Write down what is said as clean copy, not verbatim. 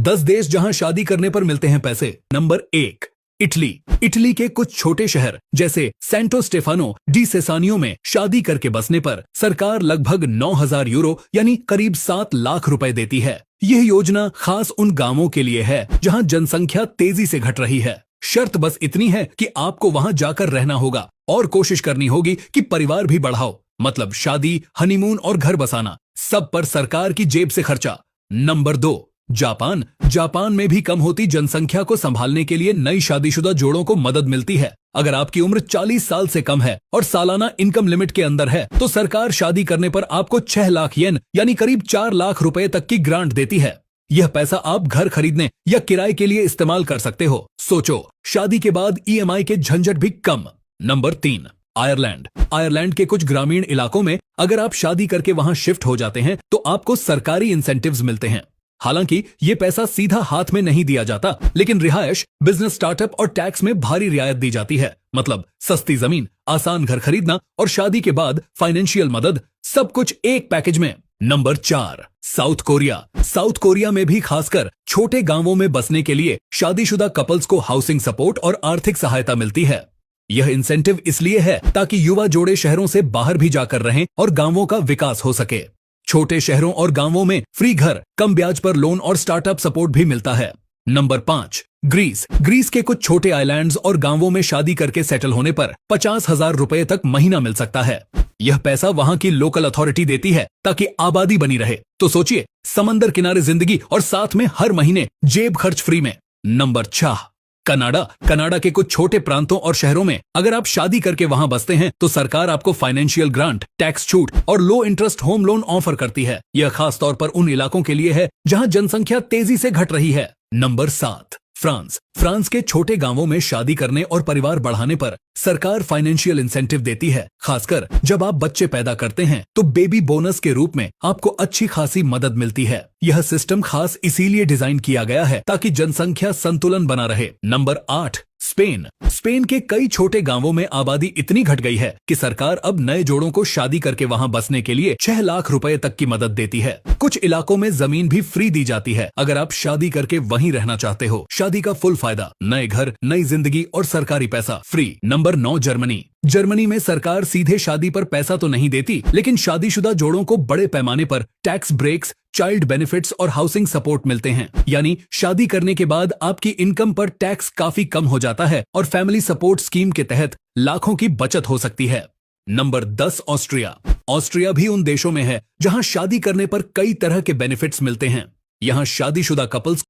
10 देश जहां शादी करने पर मिलते हैं पैसे। Number 1, Italy. इटली के कुछ छोटे शहर जैसे सेंटो स्टेफानो डी सेसानियो में शादी करके बसने पर सरकार लगभग 9,000 यूरो यानी करीब 7 लाख रुपए देती है। यह योजना खास उन गांवों के लिए है जहां जनसंख्या तेजी से घट रही है। शर्त बस इतनी है कि आपको वहां जाकर रहना होगा और कोशिश करनी होगी कि परिवार भी बढ़ाओ, मतलब शादी, हनीमून और घर बसाना, सब पर सरकार की जेब से खर्चा। Number 2, Japan. जापान में भी कम होती जनसंख्या को संभालने के लिए नई शादीशुदा जोड़ों को मदद मिलती है। अगर आपकी उम्र 40 साल से कम है और सालाना इनकम लिमिट के अंदर है तो सरकार शादी करने पर आपको 6 लाख येन यानी करीब 4 लाख रुपए तक की ग्रांट देती है। यह पैसा आप घर खरीदने या किराए के लिए इस्तेमाल कर सकते हो। सोचो, शादी के बाद ईएमआई के झंझट भी कम। Number 3, Ireland. आयरलैंड के कुछ ग्रामीण इलाकों में अगर आप शादी करके वहां शिफ्ट हो जाते हैं तो आपको सरकारी इंसेंटिव्स मिलते हैं। हालांकि ये पैसा सीधा हाथ में नहीं दिया जाता, लेकिन रिहायश, बिजनेस, स्टार्टअप और टैक्स में भारी रियायत दी जाती है। मतलब सस्ती जमीन, आसान घर खरीदना और शादी के बाद फाइनेंशियल मदद, सब कुछ एक पैकेज में। Number 4, south Korea. South Korea में भी खासकर छोटे गांवों में बसने के लिए शादीशुदा कपल्स को हाउसिंग सपोर्ट और आर्थिक सहायता मिलती है। यह इंसेंटिव इसलिए है ताकि युवा जोड़े शहरों से बाहर भी जाकर रहें और गांवों का विकास हो सके। छोटे शहरों और गांवों में फ्री घर, कम ब्याज पर लोन और स्टार्टअप सपोर्ट भी मिलता है। Number 5, Greece. ग्रीस के कुछ छोटे आइलैंड्स और गांवों में शादी करके सेटल होने पर 50,000 रुपए तक महीना मिल सकता है। यह पैसा वहां की लोकल अथॉरिटी देती है ताकि आबादी बनी रहे। तो सोचिए, समंदर किनारे जिंदगी और साथ में हर महीने जेब खर्च फ्री में। Number 6, Canada. कनाडा के कुछ छोटे प्रांतों और शहरों में अगर आप शादी करके वहां बसते हैं तो सरकार आपको फाइनेंशियल ग्रांट, टैक्स छूट और लो इंटरेस्ट होम लोन ऑफर करती है। यह खास तौर पर उन इलाकों के लिए है जहां जनसंख्या तेजी से घट रही है। Number 7, France. फ्रांस के छोटे गांवों में शादी करने और परिवार बढ़ाने पर सरकार फाइनेंशियल इंसेंटिव देती है। खासकर जब आप बच्चे पैदा करते हैं तो बेबी बोनस के रूप में आपको अच्छी खासी मदद मिलती है। यह सिस्टम खास इसीलिए डिजाइन किया गया है ताकि जनसंख्या संतुलन बना रहे। Number 8, Spain. स्पेन के कई छोटे गांवों में आबादी इतनी घट गई है कि सरकार अब नए जोड़ों को शादी करके वहां बसने के लिए 6 लाख रुपए तक की मदद देती है। कुछ इलाकों में जमीन भी फ्री दी जाती है अगर आप शादी करके वहीं रहना चाहते हो। शादी का फुल फायदा, नए घर, नई जिंदगी और सरकारी पैसा फ्री। Number 9, Germany. जर्मनी में सरकार सीधे शादी पर पैसा तो नहीं देती, लेकिन शादीशुदा जोड़ों को बड़े पैमाने पर टैक्स ब्रेक्स, चाइल्ड बेनिफिट्स और हाउसिंग सपोर्ट मिलते हैं। यानी शादी करने के बाद आपकी इनकम पर टैक्स काफी कम हो जाता है और फैमिली सपोर्ट स्कीम के तहत लाखों की बचत हो सकती है। Number 10, Austria. ऑस्ट्रिया भी उन देशों में है जहां शादी करने पर कई तरह के बेनिफिट्स मिलते हैं। यहाँ शादीशुदा कपल्स